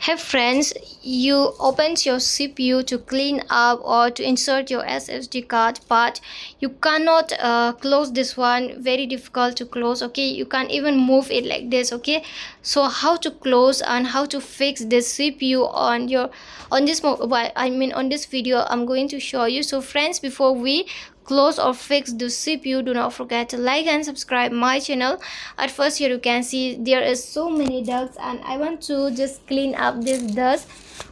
Hey friends, you opened your CPU to clean up or to insert your SSD card, but you cannot close this one. Very difficult to close. Okay, you can't even move it like this. Okay, so how to close and how to fix this CPU on this on this video I'm going to show you. So friends, before we close or fix the CPU, do not forget to like and subscribe my channel. At first, here you can see there is so many dust and I want to just clean up this dust.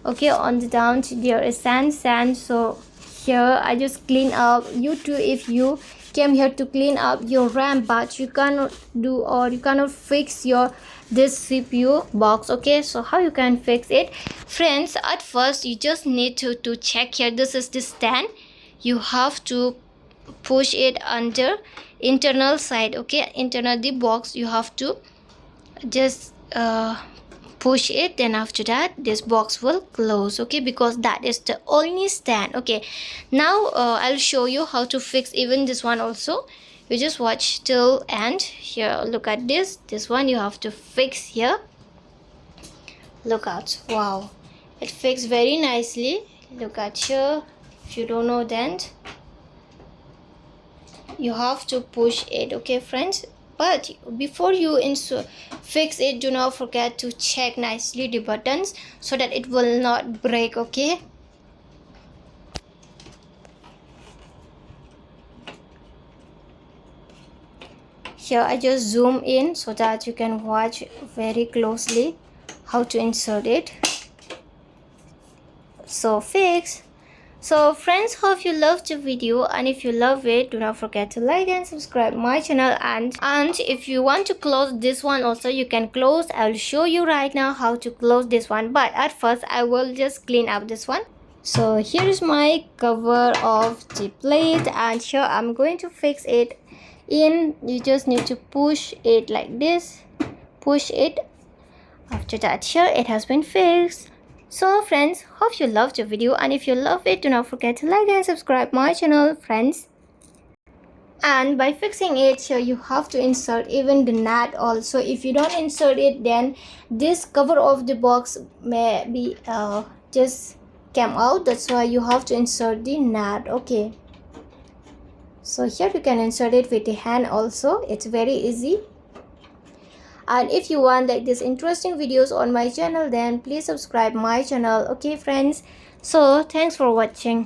Okay, on the down there is sand, so here I just clean up. You too, if you came here to clean up your RAM but you cannot do or you cannot fix your this CPU box. Okay, so how you can fix it, friends? At first you just need to check here. This is the stand. You have to push it under internal side. Okay, internal the box, you have to just push it, then after that this box will close. Okay, because that is the only stand. Okay, now I'll show you how to fix even this one also. You just watch till end. Here, look at this one you have to fix here. Look out, wow, it fixed very nicely. Look at here. If you don't know, then you have to push it. Okay friends, but before you fix it, do not forget to check nicely the buttons so that it will not break. Okay, here I just zoom in so that you can watch very closely how to insert it. So fix. So friends, hope you loved the video, and if you love it, do not forget to like and subscribe my channel. And if you want to close this one also, you can close. I will show you right now how to close this one, but at first I will just clean up this one. So here is my cover of the plate, and here I'm going to fix it in. You just need to push it like this, push it. After that, here it has been fixed. So friends, hope you loved the video, and if you love it, do not forget to like and subscribe my channel, friends. And by fixing it, here you have to insert even the nut also. If you don't insert it, then this cover of the box may be just came out. That's why you have to insert the nut. Okay, so here you can insert it with the hand also. It's very easy. And if you want like this interesting videos on my channel, then please subscribe my channel. Okay friends, so thanks for watching.